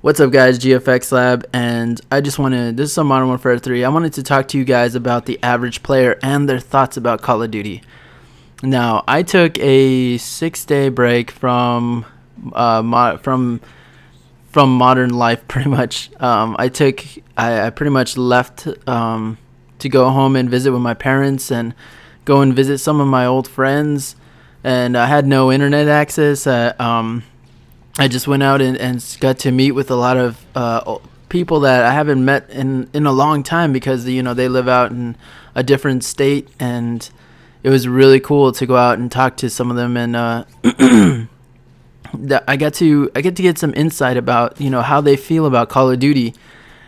What's up, guys? GFXLab, and this is some Modern Warfare 3. I wanted to talk to you guys about the average player and their thoughts about Call of Duty. Now, I took a 6-day break from modern life, pretty much. I pretty much left to go home and visit with my parents and go and visit some of my old friends, and I had no internet access. I just went out and got to meet with a lot of people that I haven't met in a long time, because they live out in a different state, and it was really cool to go out and talk to some of them, and I get to get some insight about how they feel about Call of Duty.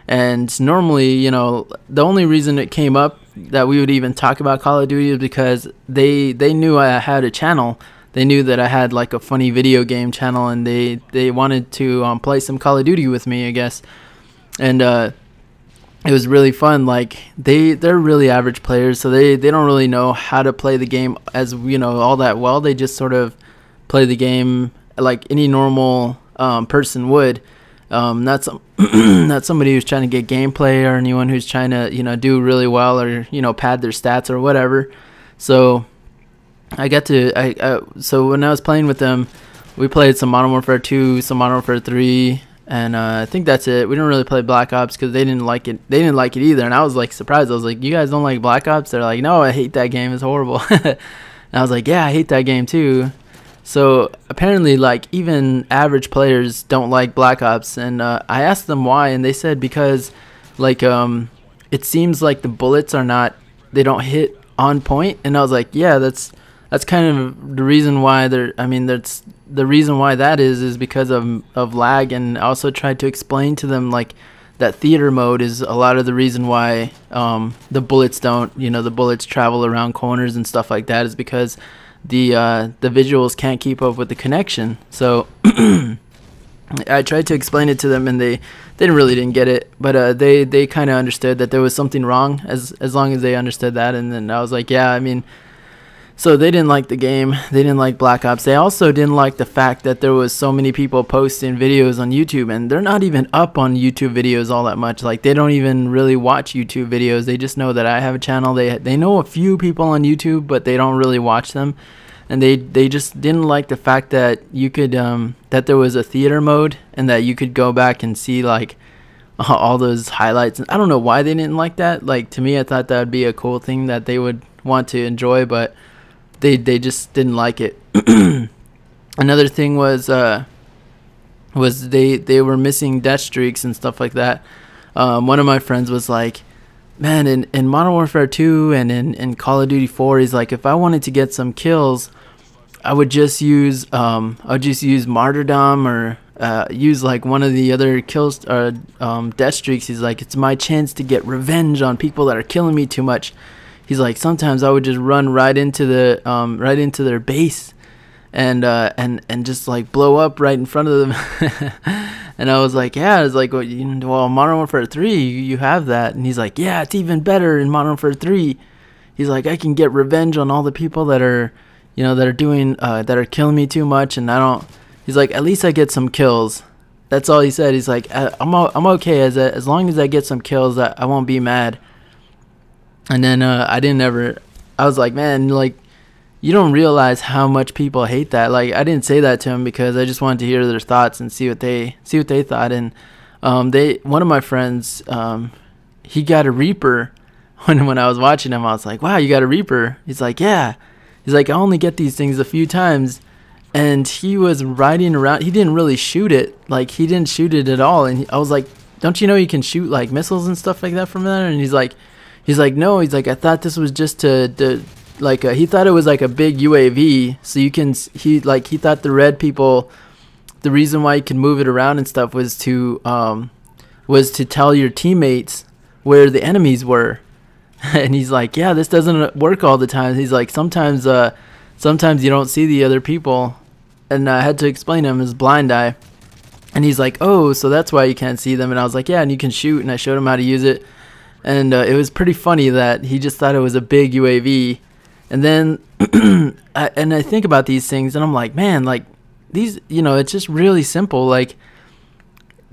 And normally, the only reason it came up that we would even talk about Call of Duty is because they knew I had a channel. They knew that I had like a funny video game channel, and they wanted to play some Call of Duty with me, I guess. And it was really fun. Like they're really average players, so they don't really know how to play the game as all that well. They just sort of play the game like any normal person would. Not somebody who's trying to get gameplay, or anyone who's trying to do really well, or pad their stats or whatever. So so when I was playing with them, we played some Modern Warfare 2, some Modern Warfare 3, and I think that's it. We didn't really play Black Ops because they didn't like it. They didn't like it either, and I was like surprised. I was like, "You guys don't like Black Ops?" They're like, "No, I hate that game. It's horrible." And I was like, "Yeah, I hate that game too." So apparently, like, even average players don't like Black Ops, and I asked them why, and they said because, like, it seems like the bullets they don't hit on point. And I was like, yeah, that's kind of the reason why that's the reason why that is because of lag. And I also tried to explain to them, like, that theater mode is a lot of the reason why the bullets the bullets travel around corners and stuff like that, is because the visuals can't keep up with the connection. So I tried to explain it to them, and they really didn't get it, but they kind of understood that there was something wrong as long as they understood that. And then I was like, yeah, so they didn't like the game. They didn't like Black Ops. They also didn't like the fact that there was so many people posting videos on YouTube, and they're not even up on YouTube videos all that much. Like, they don't even really watch YouTube videos. They just know that I have a channel. They know a few people on YouTube, but they don't really watch them. And they just didn't like the fact that you could that there was a theater mode, and that you could go back and see like all those highlights. And I don't know why they didn't like that. Like, to me, I thought that would be a cool thing that they would want to enjoy, but they just didn't like it. Another thing was they were missing death streaks and stuff like that. One of my friends was like, man, in Modern Warfare 2 and in Call of Duty 4, he's like, if I wanted to get some kills, I would just use martyrdom, or use like one of the other kills or death streaks. He's like, it's my chance to get revenge on people that are killing me too much. He's like, sometimes I would just run right into their base and just like blow up right in front of them. And I was like, yeah. It's like, well, Modern Warfare 3, you have that. And he's like, yeah, it's even better in Modern Warfare 3. He's like, I can get revenge on all the people that are killing me too much, and I don't. He's like, at least I get some kills. That's all he said. He's like, I'm okay as long as I get some kills. I won't be mad. And then I was like, man, like, you don't realize how much people hate that. Like, I didn't say that to him because I just wanted to hear their thoughts and see what they thought. And one of my friends, he got a Reaper. When I was watching him, I was like, wow, you got a Reaper? He's like, yeah. He's like, I only get these things a few times. And he was riding around. He didn't really shoot it. Like, he didn't shoot it at all. And I was like, don't you know you can shoot like missiles and stuff like that from there? And he's like, no. He's like, I thought this was just to like, he thought it was like a big UAV. So he thought the red people, the reason why you can move it around and stuff was to tell your teammates where the enemies were. And he's like, yeah, this doesn't work all the time. He's like, sometimes you don't see the other people. And I had to explain to him his blind eye. And he's like, oh, so that's why you can't see them. And I was like, yeah, and you can shoot. And I showed him how to use it. And it was pretty funny that he just thought it was a big UAV. And then I think about these things, and I'm like, man, like, these, it's just really simple. Like,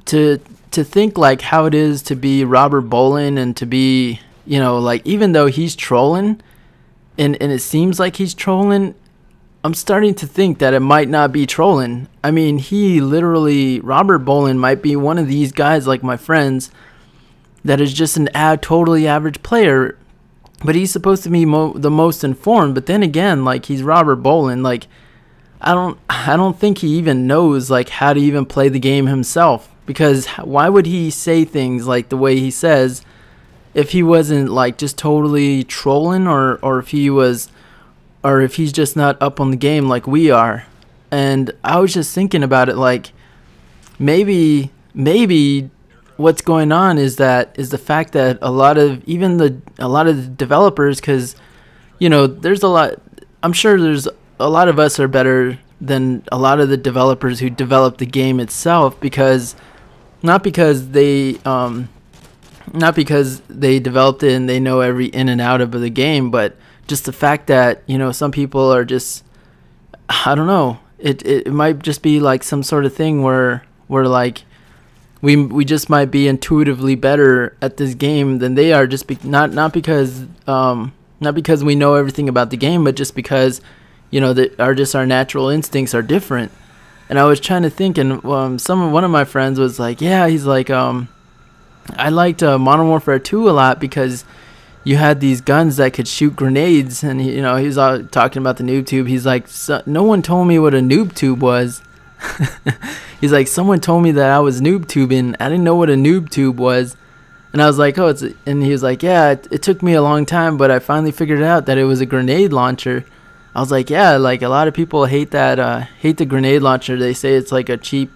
to think like how it is to be Robert Bolin and to be, you know, like even though he's trolling and it seems like he's trolling, I'm starting to think that it might not be trolling. I mean, he literally, Robert Bolin might be one of these guys like my friends that is just an totally average player, but he's supposed to be the most informed. But then again, like, he's Robert Bolin. Like, I don't think he even knows like how to even play the game himself, because why would he say things like the way he says if he wasn't like just totally trolling, or if he was, or if he's just not up on the game like we are. And I was just thinking about it, like maybe what's going on is the fact that a lot of the developers, because you know, there's a lot, I'm sure there's a lot of us are better than a lot of the developers who develop the game itself, because not because they developed it and they know every in and out of the game, but just the fact that, you know, some people are just, I don't know, it might just be like some sort of thing where we're like, we just might be intuitively better at this game than they are, just not because we know everything about the game, but just because, you know, that our natural instincts are different. And I was trying to think, and one of my friends was like, yeah, he's like, I liked Modern Warfare 2 a lot because you had these guns that could shoot grenades. And he was talking about the noob tube. He's like, no one told me what a noob tube was. He's like, someone told me that I was noob tubing. I didn't know what a noob tube was. And I was like, oh, and he was like, yeah, it took me a long time, but I finally figured out that it was a grenade launcher. I was like, yeah, like a lot of people hate the grenade launcher. They say it's like a cheap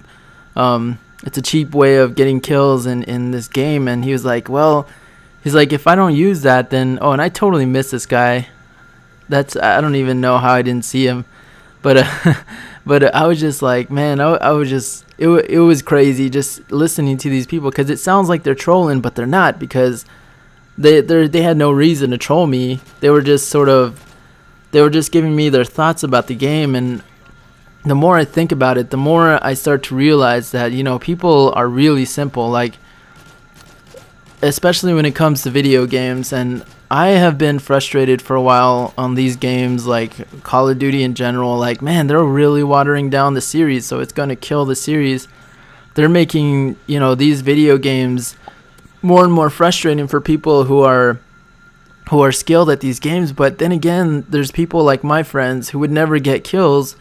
way of getting kills in this game. And he was like, well, he's like, if I don't use that, then, oh, and I totally miss this guy. I don't even know how I didn't see him. But but I was just like, man, I was just, it was crazy just listening to these people, because it sounds like they're trolling, but they're not, because they had no reason to troll me. They were just giving me their thoughts about the game. And the more I think about it, the more I start to realize that, you know, people are really simple, like, especially when it comes to video games. And I have been frustrated for a while on these games, like Call of Duty in general. Like, man, they're really watering down the series, so it's going to kill the series. They're making, you know, these video games more and more frustrating for people who are skilled at these games. But then again, there's people like my friends who would never get kills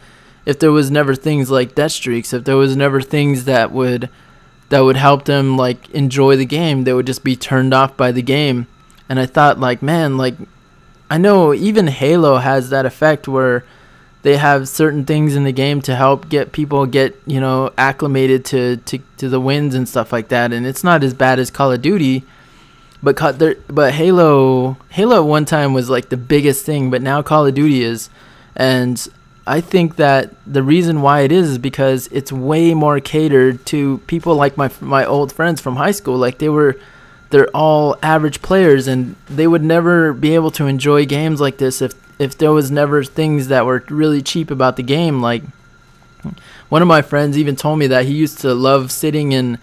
if there was never things like death streaks, if there was never things that would help them like enjoy the game. They would just be turned off by the game. And I thought, like, man, like, I know even Halo has that effect where they have certain things in the game to help get people you know, acclimated to the wins and stuff like that. And it's not as bad as Call of Duty, but Halo at one time was like the biggest thing, but now Call of Duty is. And I think that the reason why it is because it's way more catered to people like my old friends from high school. Like, they're all average players, and they would never be able to enjoy games like this if there was never things that were really cheap about the game. Like, one of my friends even told me that he used to love sitting in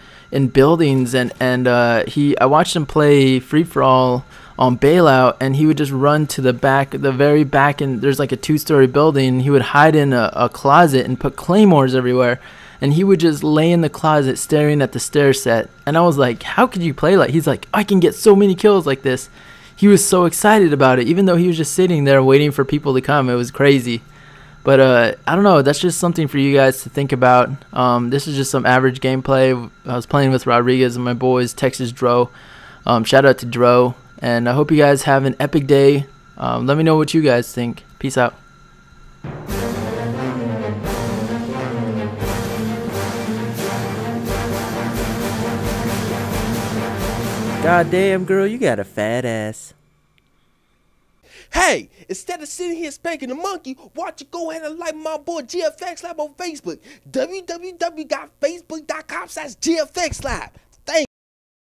buildings, and I watched him play free for all on Bailout, and he would just run to the very back, and there's like a 2-story building, and he would hide in a closet and put claymores everywhere. And he would just lay in the closet staring at the stair set. And I was like, how could you play like? He's like, I can get so many kills like this. He was so excited about it, even though he was just sitting there waiting for people to come. It was crazy. But I don't know. That's just something for you guys to think about. This is just some average gameplay. I was playing with Rodriguez and my boys, Texas Dro. Shout out to Dro. And I hope you guys have an epic day. Let me know what you guys think. Peace out. God damn, girl, you got a fat ass. Hey, instead of sitting here spanking the monkey, why don't you go ahead and like my boy GFXLab on Facebook. www.facebook.com/GFXLab.